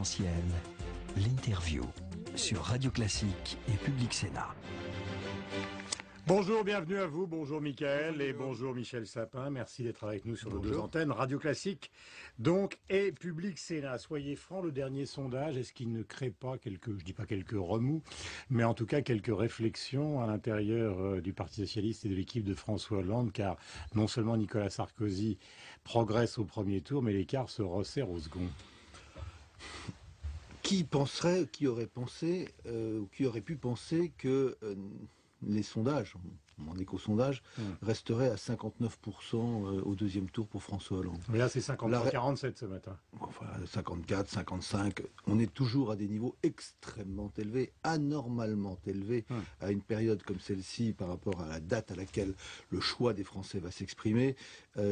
Essentiel, l'interview sur Radio Classique et Public Sénat. Bonjour, bienvenue à vous. Bonjour Mickaël et bonjour Michel Sapin. Merci d'être avec nous sur nos deux antennes, Radio Classique donc et Public Sénat. Soyez francs, le dernier sondage, est-ce qu'il ne crée pas quelques, je dis pas quelques remous, mais en tout cas quelques réflexions à l'intérieur du Parti Socialiste et de l'équipe de François Hollande, car non seulement Nicolas Sarkozy progresse au premier tour, mais l'écart se resserre au second. Qui aurait pensé, ou qui aurait pu penser que les sondages, mon éco-sondage, resterait à 59% au deuxième tour pour François Hollande. Mais là, c'est 53-47 ce matin. Voilà, 54, 55. On est toujours à des niveaux extrêmement élevés, anormalement élevés, à une période comme celle-ci par rapport à la date à laquelle le choix des Français va s'exprimer,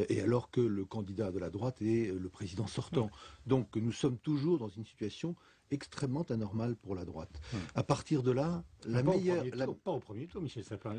et alors que le candidat de la droite est le président sortant. Donc nous sommes toujours dans une situation extrêmement anormale pour la droite. À partir de là, la meilleure... Pas au premier tour, Michel Sapin.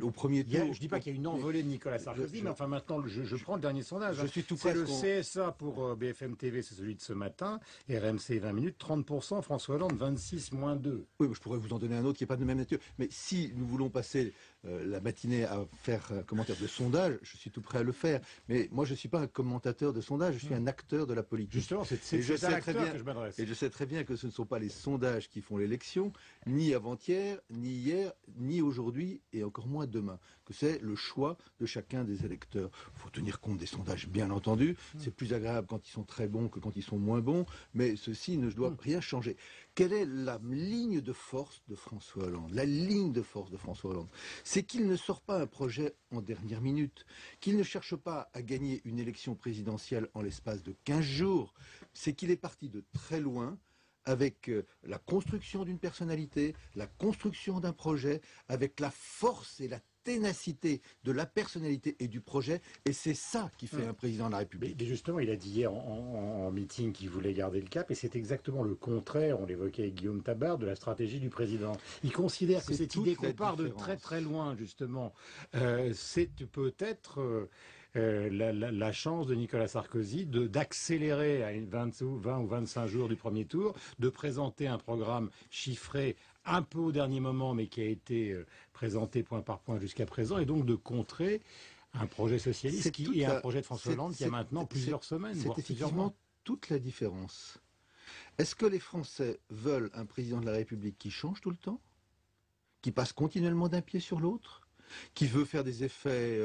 Au premier tour... Je dis pas qu'il y a une envolée de Nicolas Sarkozy, mais enfin maintenant, je prends le dernier sondage. Je suis tout c'est près le CSA pour BFM TV, c'est celui de ce matin, et RMC 20 minutes, 30%, François Hollande 26 moins 2. Oui, mais je pourrais vous en donner un autre qui n'est pas de même nature. Mais si nous voulons passer la matinée à faire un commentaire de sondage, je suis tout prêt à le faire. Mais moi, je ne suis pas un commentateur de sondage, je suis un acteur de la politique. Justement, c'est à l'acteur que je m'adresse. Et je sais très bien que ce ne sont pas les sondages qui font l'élection, ni avant-hier, ni hier, ni aujourd'hui, et encore moins demain. Que c'est le choix de chacun des électeurs. Il faut tenir compte des sondages, bien entendu. C'est plus agréable quand ils sont très bons que quand ils sont moins bons, mais ceci ne doit rien changer. Quelle est la ligne de force de François Hollande? La ligne de force de François Hollande, c'est qu'il ne sort pas un projet en dernière minute, qu'il ne cherche pas à gagner une élection présidentielle en l'espace de 15 jours, c'est qu'il est parti de très loin, avec la construction d'une personnalité, la construction d'un projet, avec la force et la ténacité de la personnalité et du projet, et c'est ça qui fait un président de la République. Mais justement, il a dit hier en meeting qu'il voulait garder le cap, et c'est exactement le contraire, on l'évoquait avec Guillaume Tabar, de la stratégie du président. Il considère que cette idée qu'on part de très très loin, justement, c'est peut-être... la chance de Nicolas Sarkozy d'accélérer à 20 ou 25 jours du premier tour, de présenter un programme chiffré un peu au dernier moment, mais qui a été présenté point par point jusqu'à présent, et donc de contrer un projet socialiste et un projet de François Hollande qui a maintenant plusieurs semaines, voire plusieurs mois. C'est toute la différence. Est-ce que les Français veulent un président de la République qui change tout le temps, qui passe continuellement d'un pied sur l'autre, qui veut faire des effets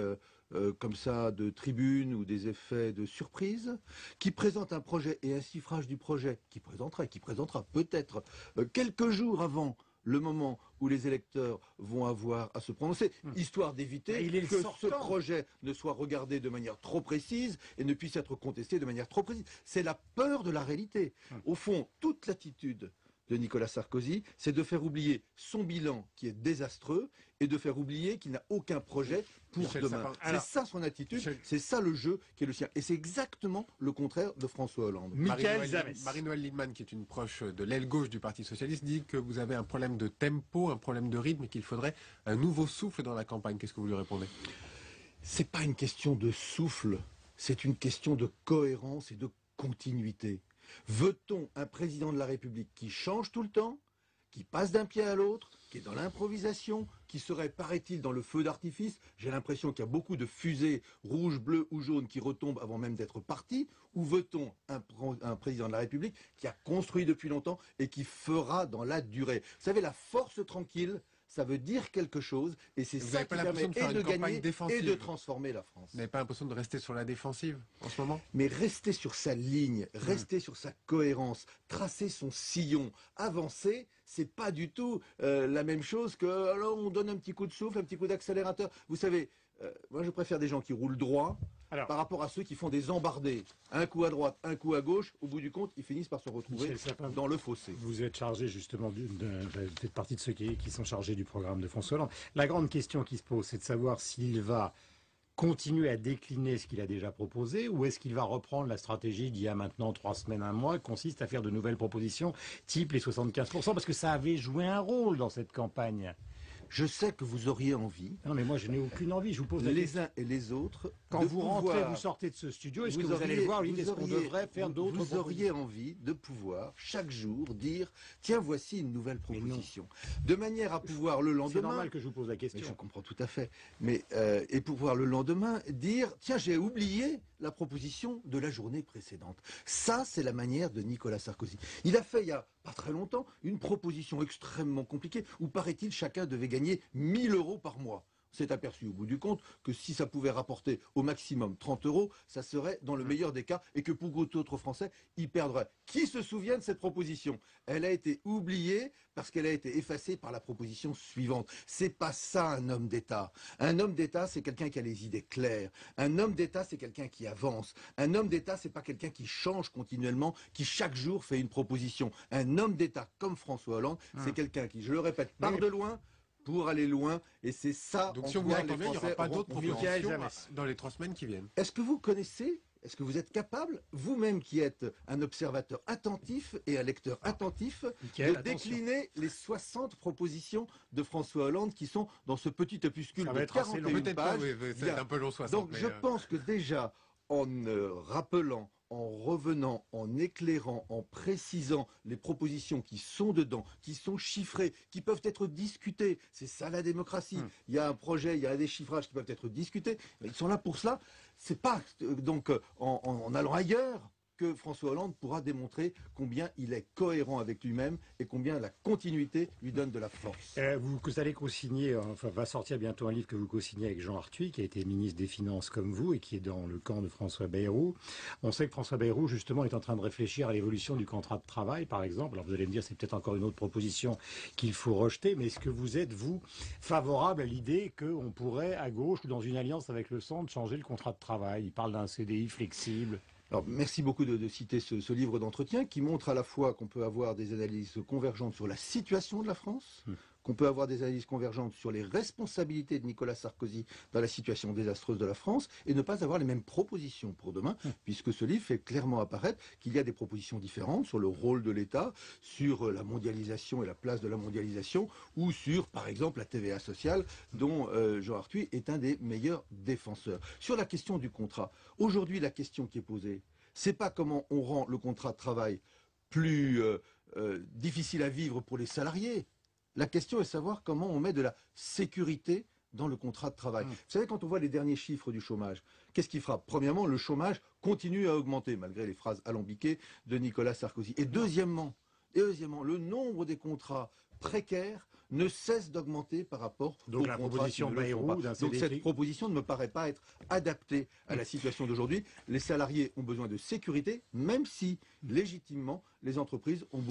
comme ça de tribune ou des effets de surprise, qui présente un projet et un chiffrage du projet, qui présentera peut-être quelques jours avant le moment où les électeurs vont avoir à se prononcer, histoire d'éviter que ce projet ne soit regardé de manière trop précise et ne puisse être contesté de manière trop précise. C'est la peur de la réalité. Au fond, toute l'attitude de Nicolas Sarkozy, c'est de faire oublier son bilan qui est désastreux et de faire oublier qu'il n'a aucun projet pour demain. C'est ça son attitude, c'est ça le jeu qui est le sien. Et c'est exactement le contraire de François Hollande. Marie-Noëlle Lienemann, qui est une proche de l'aile gauche du Parti Socialiste, dit que vous avez un problème de tempo, un problème de rythme et qu'il faudrait un nouveau souffle dans la campagne. Qu'est-ce que vous lui répondez? C'est pas une question de souffle, c'est une question de cohérence et de continuité. Veut-on un président de la République qui change tout le temps, qui passe d'un pied à l'autre, qui est dans l'improvisation, qui serait, paraît-il, dans le feu d'artifice? J'ai l'impression qu'il y a beaucoup de fusées rouges, bleues ou jaunes qui retombent avant même d'être parties. Ou veut-on un président de la République qui a construit depuis longtemps et qui fera dans la durée? Vous savez, la force tranquille, ça veut dire quelque chose, et c'est ça qui permet et de gagner et de transformer la France. Vous n'avez pas l'impression de rester sur la défensive en ce moment? Mais rester sur sa ligne, rester sur sa cohérence, tracer son sillon, avancer, c'est pas du tout la même chose que alors on donne un petit coup de souffle, un petit coup d'accélérateur. Vous savez, moi je préfère des gens qui roulent droit par rapport à ceux qui font des embardées. Un coup à droite, un coup à gauche, au bout du compte, ils finissent par se retrouver dans le fossé. Vous êtes chargé justement, vous faites partie de ceux qui sont chargés du programme de François Hollande. La grande question qui se pose, c'est de savoir s'il va continuer à décliner ce qu'il a déjà proposé, ou est-ce qu'il va reprendre la stratégie d'il y a maintenant 3 semaines, 1 mois, qui consiste à faire de nouvelles propositions, type les 75%, parce que ça avait joué un rôle dans cette campagne. Je sais que vous auriez envie. Non, mais moi, je n'ai aucune envie. Je vous pose la les question. uns et les autres. Quand vous rentrez, vous sortez de ce studio, est-ce que vous allez le voir, lui, est-ce qu'on devrait faire d'autres Vous auriez envie de pouvoir, chaque jour, dire tiens, voici une nouvelle proposition. De manière à pouvoir le lendemain. C'est normal que je vous pose la question. Mais je comprends tout à fait. Mais, et pouvoir le lendemain dire tiens, j'ai oublié la proposition de la journée précédente. Ça, c'est la manière de Nicolas Sarkozy. Il a fait, il y a pas très longtemps, une proposition extrêmement compliquée où, paraît-il, chacun devait gagner 1 000 € par mois. On s'est aperçu au bout du compte que si ça pouvait rapporter au maximum 30 €, ça serait dans le meilleur des cas et que pour d'autres Français, ils perdraient. Qui se souvient de cette proposition? Elle a été oubliée parce qu'elle a été effacée par la proposition suivante. C'est pas ça un homme d'État. Un homme d'État, c'est quelqu'un qui a les idées claires. Un homme d'État, c'est quelqu'un qui avance. Un homme d'État, c'est pas quelqu'un qui change continuellement, qui chaque jour fait une proposition. Un homme d'État comme François Hollande, c'est quelqu'un qui, je le répète, part de loin pour aller loin, et c'est ça. Donc si on vous entend bien, il n'y aura pas d'autres propositions dans les 3 semaines qui viennent. Est-ce que vous connaissez, est-ce que vous êtes capable, vous-même qui êtes un observateur attentif et un lecteur attentif, de décliner les 60 propositions de François Hollande qui sont dans ce petit opuscule de 41 pages? C'est un peu long, 60. Donc je pense que déjà, en rappelant, en revenant, en éclairant, en précisant les propositions qui sont dedans, qui sont chiffrées, qui peuvent être discutées. C'est ça la démocratie. Il y a un projet, il y a des chiffrages qui peuvent être discutés. Ils sont là pour cela. C'est pas donc en allant ailleurs que François Hollande pourra démontrer combien il est cohérent avec lui-même et combien la continuité lui donne de la force. Vous allez co-signer, enfin va sortir bientôt un livre que vous co-signez avec Jean Arthuis, qui a été ministre des Finances comme vous et qui est dans le camp de François Bayrou. On sait que François Bayrou, justement, est en train de réfléchir à l'évolution du contrat de travail, par exemple. Alors vous allez me dire, c'est peut-être encore une autre proposition qu'il faut rejeter, mais est-ce que vous êtes, vous, favorable à l'idée qu'on pourrait, à gauche ou dans une alliance avec le centre, changer le contrat de travail? Il parle d'un CDI flexible. Alors, merci beaucoup de citer ce livre d'entretien qui montre à la fois qu'on peut avoir des analyses convergentes sur la situation de la France, qu'on peut avoir des analyses convergentes sur les responsabilités de Nicolas Sarkozy dans la situation désastreuse de la France et ne pas avoir les mêmes propositions pour demain, puisque ce livre fait clairement apparaître qu'il y a des propositions différentes sur le rôle de l'État, sur la mondialisation et la place de la mondialisation, ou sur, par exemple, la TVA sociale, dont Jean Arthuis est un des meilleurs défenseurs. Sur la question du contrat, aujourd'hui, la question qui est posée, c'est pas comment on rend le contrat de travail plus difficile à vivre pour les salariés. La question est de savoir comment on met de la sécurité dans le contrat de travail. Vous savez, quand on voit les derniers chiffres du chômage, qu'est-ce qui frappe? Premièrement, le chômage continue à augmenter, malgré les phrases alambiquées de Nicolas Sarkozy. Et deuxièmement, le nombre des contrats précaires ne cesse d'augmenter par rapport aux contrats qui ne le font pas. Donc cette proposition ne me paraît pas être adaptée à la situation d'aujourd'hui. Les salariés ont besoin de sécurité, même si, légitimement, les entreprises ont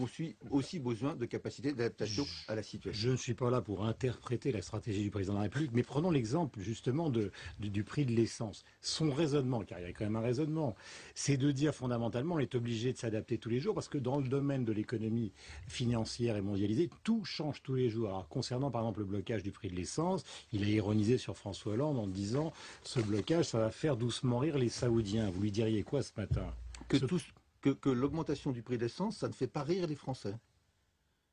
aussi besoin de capacité d'adaptation à la situation. Je ne suis pas là pour interpréter la stratégie du président de la République, mais prenons l'exemple justement du prix de l'essence. Son raisonnement, car il y a quand même un raisonnement, c'est de dire fondamentalement on est obligé de s'adapter tous les jours parce que dans le domaine de l'économie financière et mondialisée, tout change tous les jours. Alors concernant par exemple le blocage du prix de l'essence, il a ironisé sur François Hollande en disant ce blocage ça va faire doucement rire les Saoudiens. Vous lui diriez quoi ce matin? Que l'augmentation du prix de l'essence, ça ne fait pas rire les Français.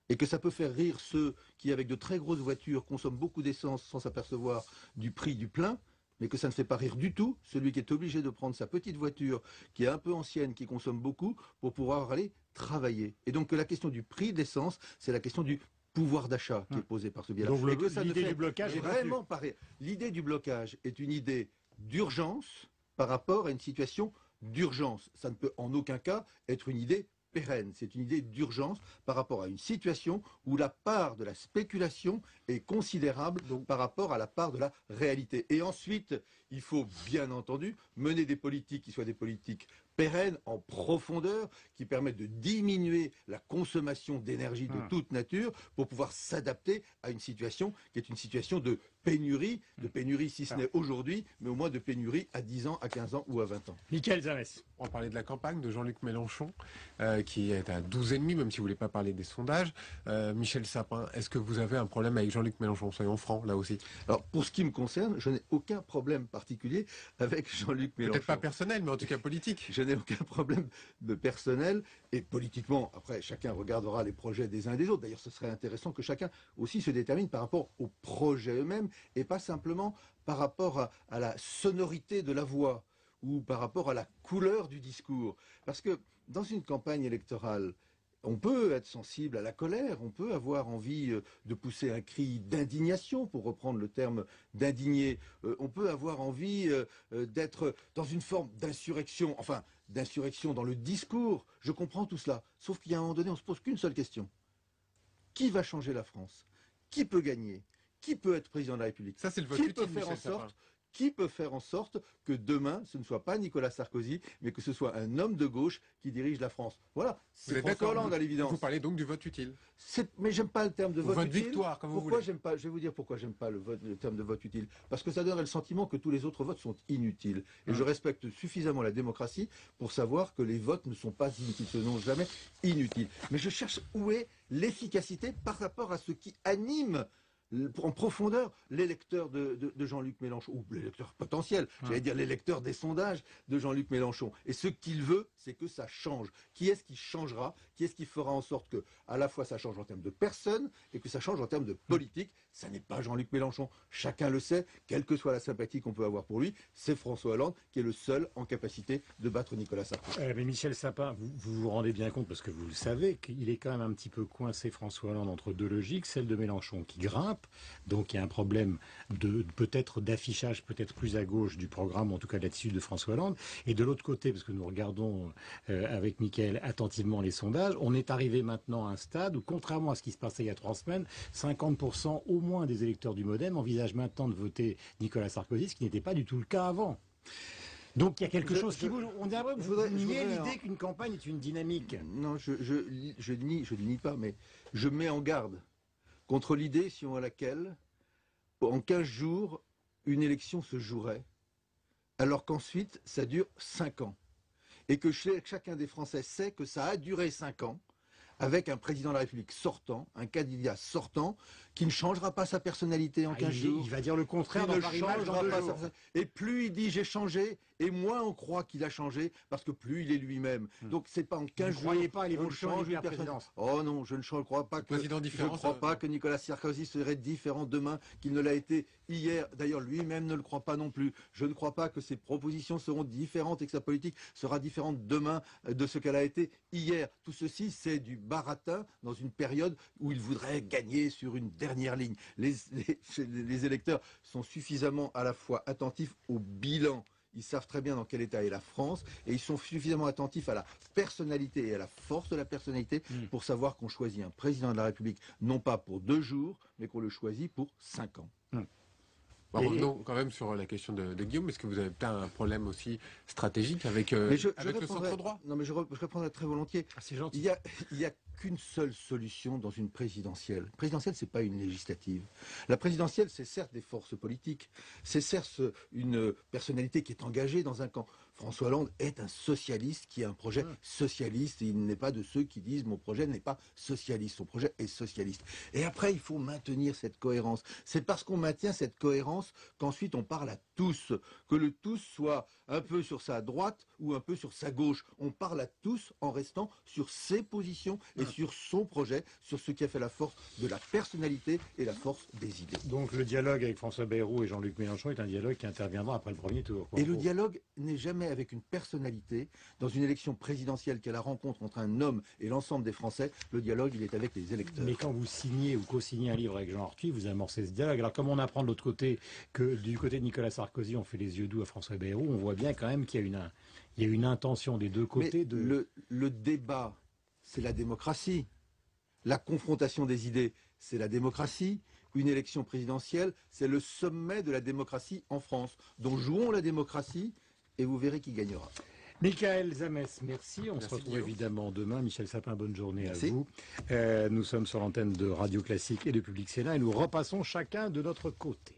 Et que ça peut faire rire ceux qui, avec de très grosses voitures, consomment beaucoup d'essence sans s'apercevoir du prix du plein, mais que ça ne fait pas rire du tout celui qui est obligé de prendre sa petite voiture, qui est un peu ancienne, qui consomme beaucoup, pour pouvoir aller travailler. Et donc que la question du prix de l'essence, c'est la question du pouvoir d'achat qui est posée par ce biais-là. Donc l'idée du blocage est vraiment pareil. L'idée du blocage est une idée d'urgence par rapport à une situation d'urgence. Ça ne peut en aucun cas être une idée pérenne. C'est une idée d'urgence par rapport à une situation où la part de la spéculation est considérable par rapport à la part de la réalité. Et ensuite, il faut bien entendu mener des politiques qui soient des politiques pérennes, en profondeur, qui permettent de diminuer la consommation d'énergie de toute nature pour pouvoir s'adapter à une situation qui est une situation de pénurie, si ce n'est aujourd'hui, mais au moins de pénurie à 10 ans, à 15 ans ou à 20 ans. Michael Zamès. On va parler de la campagne de Jean-Luc Mélenchon, qui est à 12,5, même si vous ne voulez pas parler des sondages. Michel Sapin, est-ce que vous avez un problème avec Jean-Luc Mélenchon? Soyons francs, là aussi. Alors, pour ce qui me concerne, je n'ai aucun problème particulier avec Jean-Luc Mélenchon. Peut-être pas personnel, mais en tout cas politique. Je n'ai aucun problème de personnel, et politiquement, après, chacun regardera les projets des uns et des autres. D'ailleurs, ce serait intéressant que chacun aussi se détermine par rapport aux projets eux-mêmes, et pas simplement par rapport à la sonorité de la voix, ou par rapport à la couleur du discours. Parce que dans une campagne électorale, on peut être sensible à la colère, on peut avoir envie de pousser un cri d'indignation, pour reprendre le terme d'indigné. On peut avoir envie d'être dans une forme d'insurrection, enfin d'insurrection dans le discours. Je comprends tout cela. Sauf qu'il y a un moment donné, on se pose qu'une seule question. Qui va changer la France? Qui peut gagner? Qui peut être président de la République? Ça, c'est le vote Qui utile, peut faire en Michel Sapin. sorte Qui peut faire en sorte que demain, ce ne soit pas Nicolas Sarkozy, mais que ce soit un homme de gauche qui dirige la France? Voilà, Vous c'est êtes François d'accord? Hollande à l'évidence. Vous parlez donc du vote utile. Mais j'aime pas le terme de Ou vote vote utile. victoire, comme vous Pourquoi voulez. j'aime pas? Je vais vous dire pourquoi j'aime pas le terme de vote utile. Parce que ça donnerait le sentiment que tous les autres votes sont inutiles. Et je respecte suffisamment la démocratie pour savoir que les votes ne sont pas inutiles, ce sont jamais inutiles. Mais je cherche où est l'efficacité par rapport à ce qui anime en profondeur l'électeur de Jean-Luc Mélenchon, ou l'électeur potentiel, j'allais dire l'électeur des sondages de Jean-Luc Mélenchon. Et ce qu'il veut, c'est que ça change. Qui est-ce qui changera? Qui est-ce qui fera en sorte que, à la fois, ça change en termes de personnes et que ça change en termes de politique? Ça n'est pas Jean-Luc Mélenchon. Chacun le sait, quelle que soit la sympathie qu'on peut avoir pour lui, c'est François Hollande qui est le seul en capacité de battre Nicolas Sarkozy. Mais Michel Sapin, vous vous rendez bien compte, parce que vous le savez, qu'il est quand même un petit peu coincé, François Hollande, entre deux logiques, celle de Mélenchon qui grimpe. Donc il y a un problème peut-être d'affichage peut-être plus à gauche du programme, en tout cas de l'attitude de François Hollande. Et de l'autre côté, parce que nous regardons avec Mickaël attentivement les sondages, on est arrivé maintenant à un stade où, contrairement à ce qui se passait il y a 3 semaines, 50% au moins des électeurs du MoDem envisagent maintenant de voter Nicolas Sarkozy, ce qui n'était pas du tout le cas avant. Donc il y a quelque chose qui bouge. On dirait que vous niez l'idée qu'une campagne est une dynamique. Non, je nie pas, mais je mets en garde contre l'idée selon laquelle, en 15 jours, une élection se jouerait, alors qu'ensuite, ça dure 5 ans. Et que chacun des Français sait que ça a duré 5 ans, avec un président de la République sortant, un candidat sortant, qui ne changera pas sa personnalité en 15 jours. Il va dire le contraire dans Paris Match dans 2 jours. Et plus il dit j'ai changé, et moins on croit qu'il a changé, parce que plus il est lui-même. Donc c'est pas en 15 jours. Vous ne croyez pas à l'évolution de la présidence? Oh non, je ne crois pas que Nicolas Sarkozy serait différent demain qu'il ne l'a été hier. D'ailleurs, lui-même ne le croit pas non plus. Je ne crois pas que ses propositions seront différentes et que sa politique sera différente demain de ce qu'elle a été hier. Tout ceci, c'est du baratin dans une période où il voudrait gagner sur une dernière ligne. Les électeurs sont suffisamment à la fois attentifs au bilan. Ils savent très bien dans quel état est la France et ils sont suffisamment attentifs à la personnalité et à la force de la personnalité pour savoir qu'on choisit un président de la République non pas pour 2 jours, mais qu'on le choisit pour 5 ans. Revenons quand même sur la question de Guillaume. Est-ce que vous avez peut-être un problème aussi stratégique avec le centre droit? Non, mais je répondrai très volontiers. Ah, c'est gentil. Il y a qu'une seule solution dans une présidentielle. Une présidentielle, c'est pas une législative. La présidentielle, c'est certes des forces politiques, c'est certes une personnalité qui est engagée dans un camp. François Hollande est un socialiste qui a un projet socialiste et il n'est pas de ceux qui disent mon projet n'est pas socialiste, son projet est socialiste. Et après, il faut maintenir cette cohérence. C'est parce qu'on maintient cette cohérence qu'ensuite on parle à tous, que le tous soit un peu sur sa droite ou un peu sur sa gauche. On parle à tous en restant sur ses positions et sur son projet, sur ce qui a fait la force de la personnalité et la force des idées. Donc le dialogue avec François Bayrou et Jean-Luc Mélenchon est un dialogue qui interviendra après le premier tour. Et le dialogue n'est jamais avec une personnalité. Dans une élection présidentielle qui est la rencontre entre un homme et l'ensemble des Français, le dialogue, il est avec les électeurs. Mais quand vous signez ou co-signez un livre avec Jean Arthuis, vous amorcez ce dialogue. Alors comme on apprend de l'autre côté que du côté de Nicolas Sarkozy, on fait les yeux doux à François Bayrou, on voit bien quand même qu'il y a une intention des deux côtés. Mais le débat, c'est la démocratie. La confrontation des idées, c'est la démocratie. Une élection présidentielle, c'est le sommet de la démocratie en France. Donc jouons la démocratie et vous verrez qui gagnera. Michael Zamès, merci. On se retrouve Guillaume. Évidemment demain. Michel Sapin, bonne journée Merci. à vous. Nous sommes sur l'antenne de Radio Classique et de Public Sénat et nous repassons chacun de notre côté.